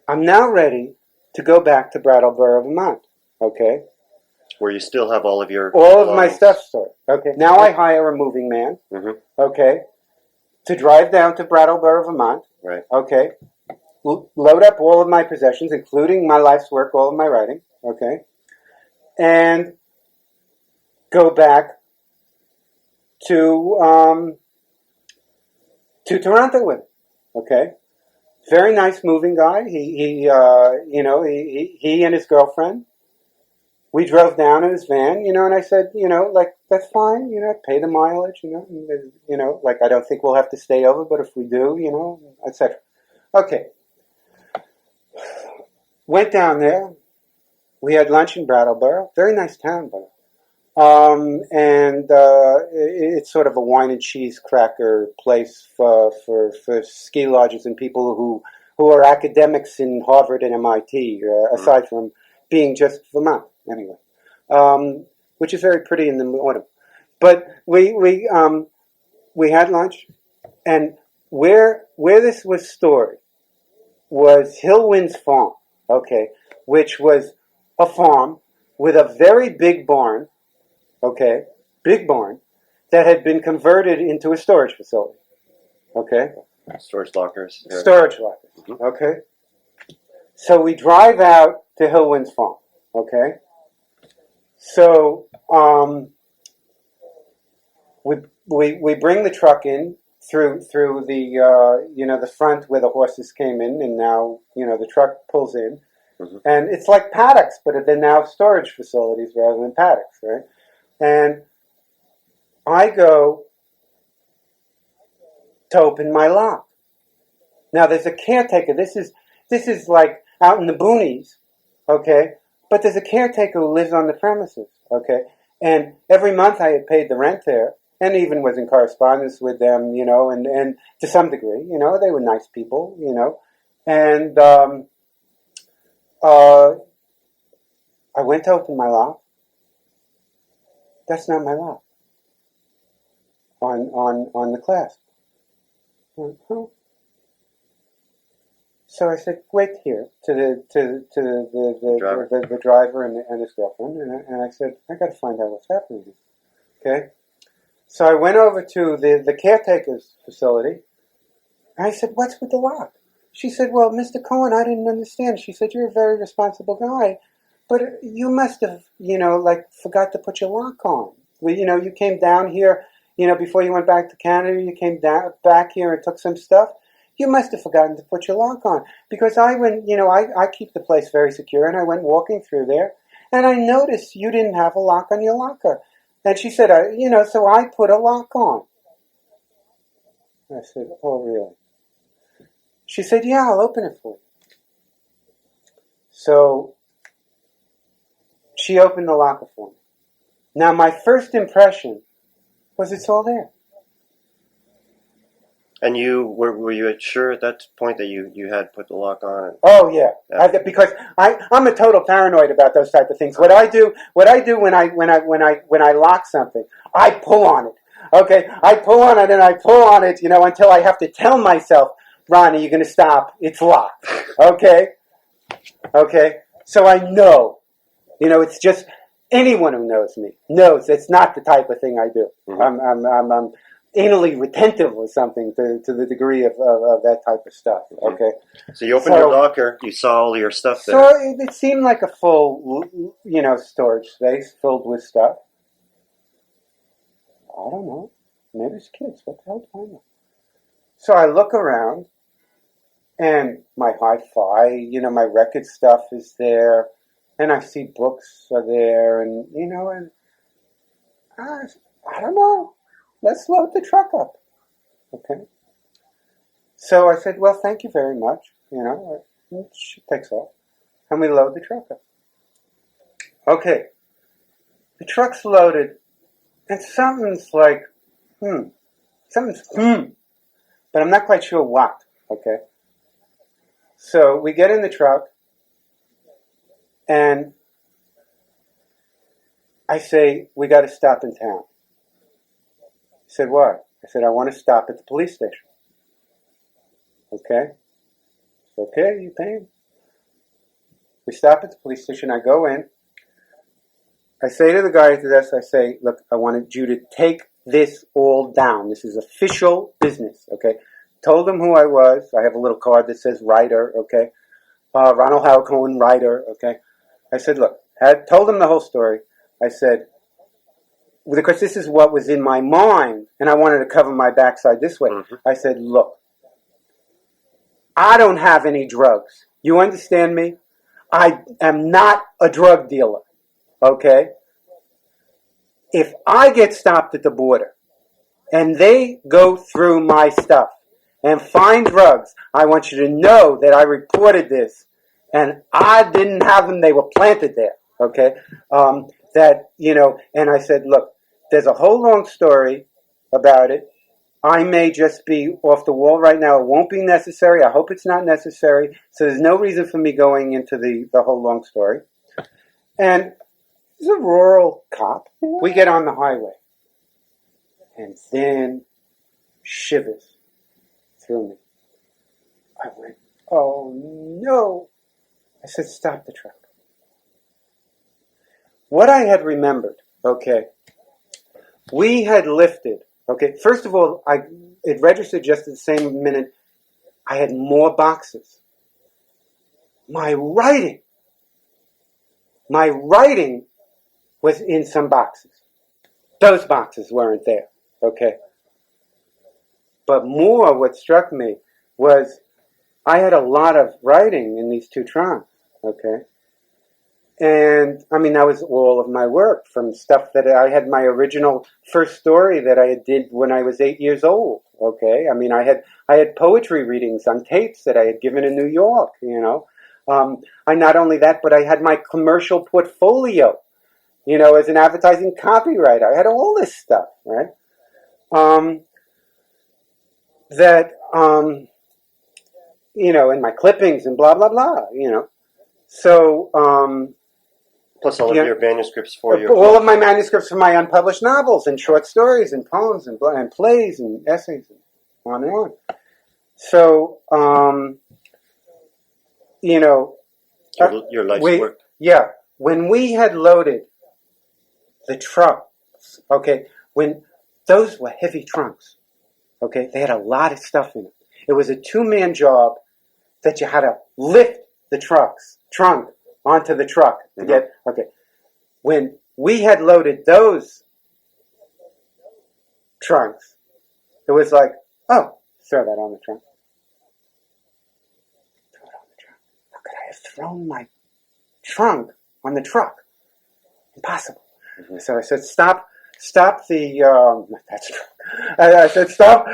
Speaker 2: I'm now ready to go back to Brattleboro, Vermont, okay?
Speaker 1: Where you still have all of
Speaker 2: my stuff stored, okay? Now I hire a moving man, okay, to drive down to Brattleboro, Vermont,
Speaker 1: right?
Speaker 2: Okay, load up all of my possessions, including my life's work, all of my writing, okay, and go back to Toronto with him, okay? Very nice moving guy. He and his girlfriend. We drove down in his van, and I said, that's fine, pay the mileage, I don't think we'll have to stay over, but if we do, etc. Okay. Went down there. We had lunch in Brattleboro. Very nice town, by the way. It's sort of a wine and cheese cracker place for ski lodges and people who are academics in Harvard and MIT, aside from being just Vermont, anyway, which is very pretty in the autumn. But we had lunch, and where this was stored was Hillwind's farm, okay, which was a farm with a very big barn, okay, big barn, that had been converted into a storage facility, okay?
Speaker 1: Storage lockers.
Speaker 2: Yeah. Storage lockers, okay? So we drive out to Hillwinds Farm, okay? So we bring the truck in through the the front where the horses came in, and now the truck pulls in, and it's like paddocks, but they're now storage facilities rather than paddocks, right? And I go to open my lock. Now there's a caretaker. This is like out in the boonies, okay? But there's a caretaker who lives on the premises, okay? And every month I had paid the rent there, and even was in correspondence with them, and to some degree, they were nice people, And I went to open my lock. That's not my lock. On the clasp. So I said, "Wait here," to the driver and his girlfriend, and I said, "I got to find out what's happening here." Okay. So I went over to the caretaker's facility, and I said, "What's with the lock?" She said, "Well, Mr. Cohen, I didn't understand." She said, "You're a very responsible guy, but you must have, forgot to put your lock on. Well, you came down here, before you went back to Canada, you came back here and took some stuff. You must have forgotten to put your lock on." Because I went, I keep the place very secure, and I went walking through there, and I noticed you didn't have a lock on your locker. And she said, so I put a lock on. I said, "Oh, really?" She said, "Yeah, I'll open it for you." So she opened the locker for me. Now, my first impression was it's all there.
Speaker 1: And were you sure at that point that you had put the lock on?
Speaker 2: Oh yeah, because I'm a total paranoid about those type of things. What I do when I lock something, I pull on it. Okay, I pull on it and I pull on it, until I have to tell myself, "Ronnie, you're going to stop. It's locked." Okay. So I know, it's just anyone who knows me knows it's not the type of thing I do. I'm anally retentive or something to the degree of that type of stuff. Okay.
Speaker 1: So you opened your locker, you saw all your stuff there.
Speaker 2: So it seemed like a full, storage space filled with stuff. I don't know. Maybe it's kids. What the hell do I know? So I look around, and my hi-fi, my record stuff is there, and I see books are there, and I don't know. Let's load the truck up. Okay. So I said, "Well, thank you very much." She takes off. And we load the truck up. Okay. The truck's loaded. And something's like, Something's, But I'm not quite sure what. Okay. So we get in the truck. And I say, "We got to stop in town." He said, "Why?" I said, "I want to stop at the police station." Okay. Okay, you paying? We stop at the police station. I go in. I say to the guy at the desk, I say, "Look, I wanted you to take this all down. This is official business." Okay. Told him who I was. I have a little card that says writer. Okay. Ronald Howard Cohen, writer. Okay. I said, "Look," told him the whole story. I said, because this is what was in my mind, and I wanted to cover my backside this way. I said, "Look, I don't have any drugs. You understand me? I am not a drug dealer, okay? If I get stopped at the border and they go through my stuff and find drugs, I want you to know that I reported this, and I didn't have them. They were planted there, okay? And I said, look, there's a whole long story about it. I may just be off the wall right now. It won't be necessary. I hope it's not necessary. So there's no reason for me going into the whole long story. And he's a rural cop. We get on the highway. And then shivers through me. I went, oh no. I said, stop the truck. What I had remembered, okay, we had lifted, okay, first of all, it registered just at the same minute, I had more boxes. my writing was in some boxes. Those boxes weren't there, okay? But more, what struck me was I had a lot of writing in these two trunks, okay? And, I mean, that was all of my work, from stuff that I had, my original first story that I did when I was 8 years old, okay? I mean, I had poetry readings on tapes that I had given in New York, you know? I not only that, but I had my commercial portfolio, you know, as an advertising copywriter. I had all this stuff, right? You know, and my clippings and blah, blah, blah, you know. So,
Speaker 1: plus all of your manuscripts for your
Speaker 2: all of my manuscripts for my unpublished novels and short stories and poems and plays and essays and on and on. So, you know,
Speaker 1: your life's work.
Speaker 2: Yeah, when we had loaded the trucks, okay, when those were heavy trunks, okay, they had a lot of stuff in it. It was a two-man job that you had to lift the trunk onto the truck to get, okay. When we had loaded those trunks, it was like, oh, throw that on the trunk. Throw it on the trunk. How could I have thrown my trunk on the truck? Impossible. Mm-hmm. So I said, stop the, I said, stop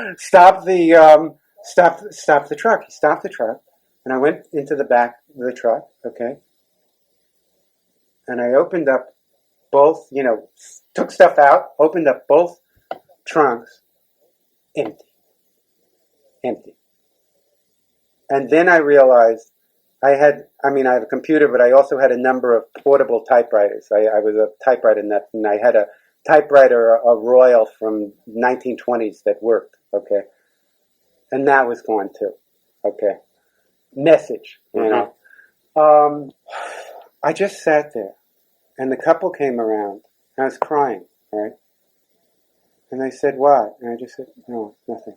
Speaker 2: the truck. He stopped the truck, and I went into the back of the truck, okay? And I opened up both, you know, took stuff out, opened up both trunks, empty. And then I realized I have a computer, but I also had a number of portable typewriters. I was a typewriter nut, and I had a typewriter, a Royal from 1920s that worked, okay? And that was gone too, okay? Message, you know? I just sat there, and the couple came around, and I was crying, right? And they said, what? And I just said, no, nothing.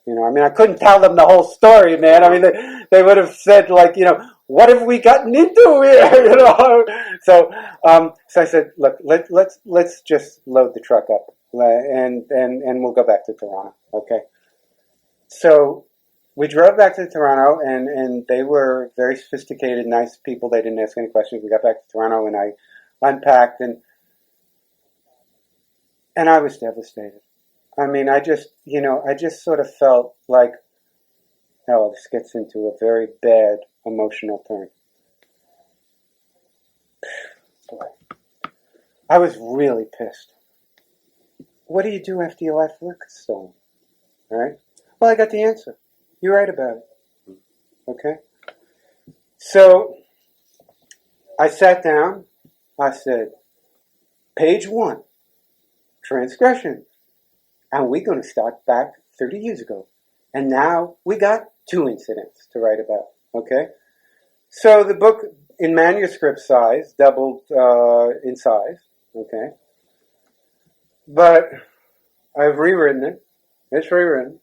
Speaker 2: You know, I mean, I couldn't tell them the whole story, man. I mean, they would have said, like, you know, what have we gotten into here? You know? So I said, look, let's just load the truck up, and we'll go back to Toronto, okay? So we drove back to Toronto, and they were very sophisticated, nice people. They didn't ask any questions. We got back to Toronto, and I unpacked, and I was devastated. I mean, I just sort of felt like, oh, this gets into a very bad emotional turn. Boy, I was really pissed. What do you do after your life work is stolen? All right? Well, I got the answer. You're right about it. Okay? So, I sat down. I said, page 1, Transgressions. And we're going to start back 30 years ago. And now we got 2 incidents to write about. Okay? So the book in manuscript size doubled in size. Okay? But I've rewritten it. It's rewritten.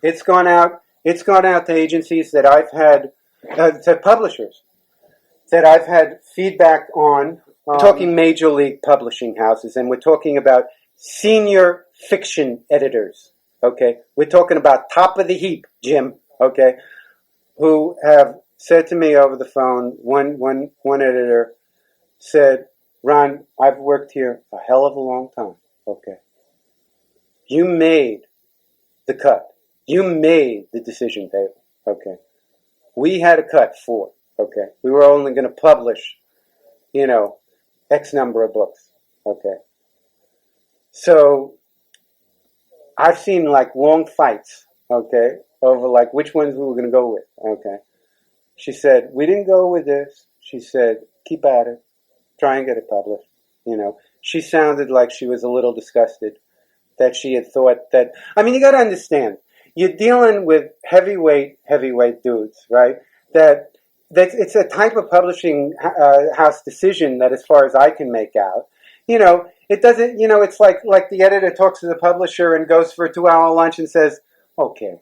Speaker 2: It's gone out to agencies that I've had, to publishers that I've had feedback on. We're talking major league publishing houses, and we're talking about senior fiction editors, okay? We're talking about top of the heap, Jim, okay? Who have said to me over the phone, one editor said, Ron, I've worked here a hell of a long time, okay? You made the cut. You made the decision table, okay? We had a cut 4, okay? We were only going to publish, you know, X number of books, okay? So I've seen like long fights, okay, over like which ones we were going to go with, okay. She said, we didn't go with this. She said, keep at it. Try and get it published, you know. She sounded like she was a little disgusted that she had thought that, I mean, you got to understand, you're dealing with heavyweight dudes, right? That it's a type of publishing house decision that, as far as I can make out, you know, it doesn't, you know, it's like the editor talks to the publisher and goes for a 2-hour lunch and says, okay,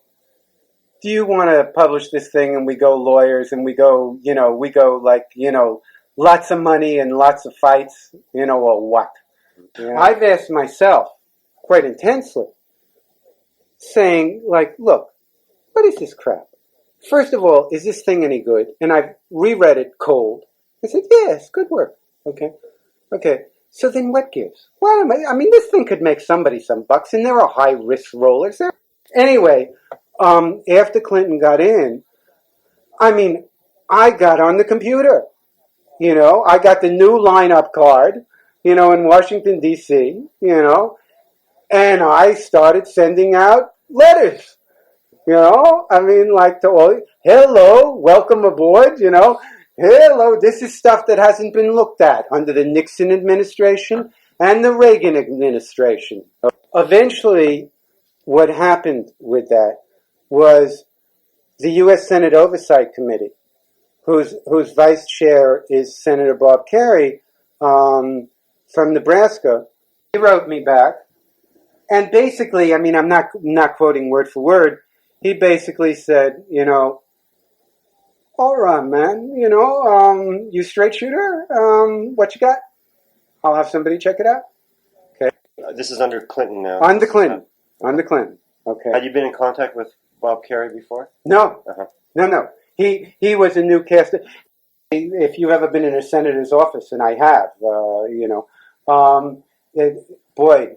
Speaker 2: do you want to publish this thing? And we go lawyers, and we go like, lots of money and lots of fights, or what? Yeah. I've asked myself quite intensely, saying, like, look, what is this crap? First of all, is this thing any good? And I've reread it cold. I said, yes, good work. Okay. So then what gives? Well, I mean, this thing could make somebody some bucks, and there are high-risk rollers there. Anyway, after Clinton got in, I mean, I got on the computer. I got the new lineup card, in Washington, D.C., and I started sending out letters. I mean, like to all, hello, welcome aboard, hello, this is stuff that hasn't been looked at under the Nixon administration and the Reagan administration. Eventually, what happened with that was the U.S. Senate Oversight Committee, whose vice chair is Senator Bob Kerry from Nebraska. He wrote me back, and basically, I mean, I'm not quoting word for word. He basically said, all right, man, you straight shooter, what you got? I'll have somebody check it out. Okay.
Speaker 1: This is under Clinton now.
Speaker 2: Under Clinton. Okay.
Speaker 1: Had you been in contact with Bob Kerry before?
Speaker 2: No. No. He was a new cast. If you've ever been in a senator's office, and I have, boy,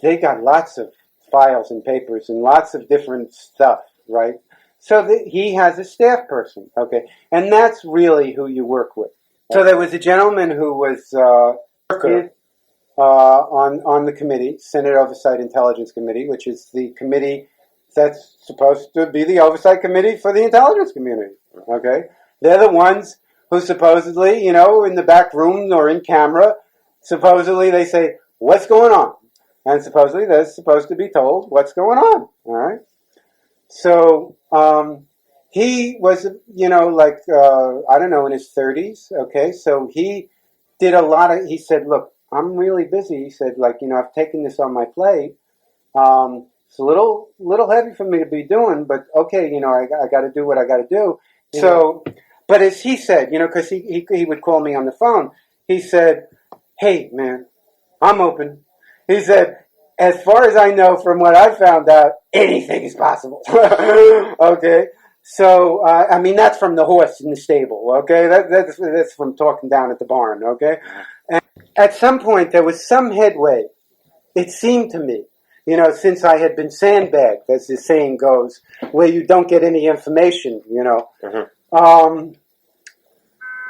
Speaker 2: they got lots of files and papers and lots of different stuff, right? So he has a staff person, okay? And that's really who you work with. So there was a gentleman who was on the committee, Senate Oversight Intelligence Committee, which is the committee that's supposed to be the oversight committee for the intelligence community, okay? They're the ones who supposedly, in the back room or in camera, supposedly they say, what's going on? And supposedly they're supposed to be told what's going on, all right? So he was, I don't know, in his 30s, okay? So he did he said, look, I'm really busy. He said, I've taken this on my plate. It's a little heavy for me to be doing, but okay, I got to do what I got to do. Yeah. So, but as he said, because he would call me on the phone, he said, hey, man, I'm open. He said, as far as I know from what I found out, anything is possible. Okay? So, I mean, that's from the horse in the stable, okay? That's from talking down at the barn, okay? And at some point, there was some headway, it seemed to me, since I had been sandbagged, as the saying goes, where you don't get any information,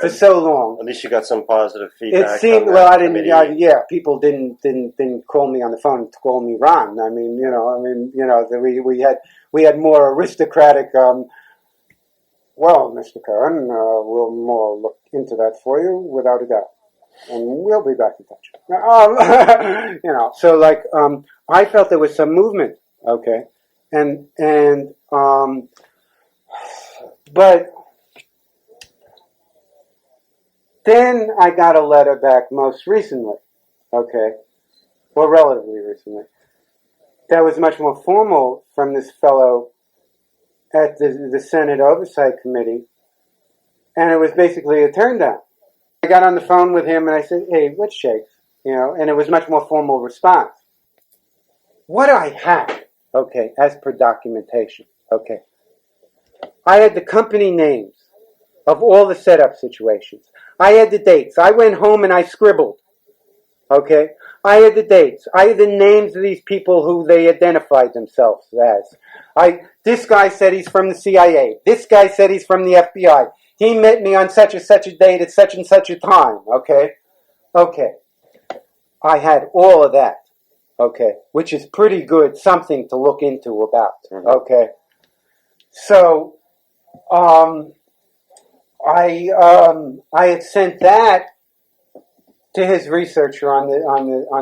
Speaker 2: for so long.
Speaker 1: At least you got some positive feedback.
Speaker 2: It seemed, people didn't call me on the phone to call me Ron. I mean, we had more aristocratic, well, Mr. Cohen, we'll more look into that for you without a doubt. And we'll be back in touch. So I felt there was some movement, okay? But then I got a letter back most recently, okay? Well, relatively recently. That was much more formal from this fellow at the Senate Oversight Committee, and it was basically a turn down. I got on the phone with him and I said, hey, what shakes? And it was much more formal response. What I had, okay, as per documentation, okay, I had the company names of all the setup situations. I had the dates. I went home and I scribbled, okay? I had the dates. I had the names of these people who they identified themselves as. This guy said he's from the CIA. This guy said he's from the FBI. He met me on such and such a date at such and such a time, okay? Okay. I had all of that, okay, which is pretty good, something to look into about, okay? So, I had sent that to his researcher on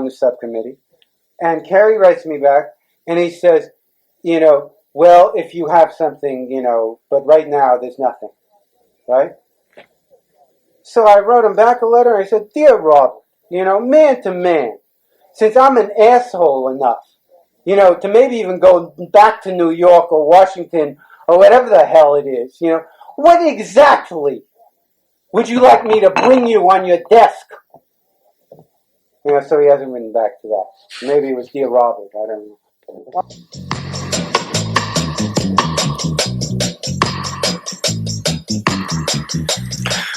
Speaker 2: the subcommittee, and Kerry writes me back, and he says, well, if you have something, but right now there's nothing, right? So I wrote him back a letter, and I said, dear Robert, man to man, since I'm an asshole enough, to maybe even go back to New York or Washington or whatever the hell it is, what exactly would you like me to bring you on your desk? So he hasn't written back to that. Maybe it was Dear Robert, I don't know.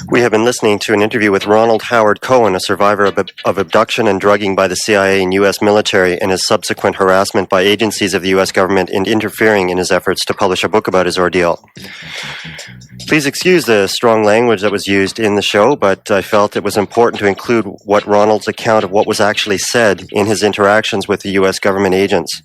Speaker 1: We have been listening to an interview with Ronald Howard Cohen, a survivor of abduction and drugging by the CIA and U.S. military, and his subsequent harassment by agencies of the U.S. government in interfering in his efforts to publish a book about his ordeal. Please excuse the strong language that was used in the show, but I felt it was important to include what Ronald's account of what was actually said in his interactions with the U.S. government agents.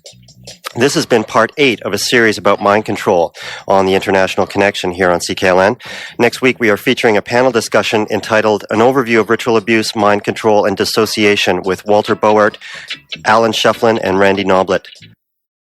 Speaker 1: This has been part 8 of a series about mind control on the International Connection here on CKLN. Next week, we are featuring a panel discussion entitled An Overview of Ritual Abuse, Mind Control, and Dissociation with Walter Boart, Alan Shefflin, and Randy Noblet.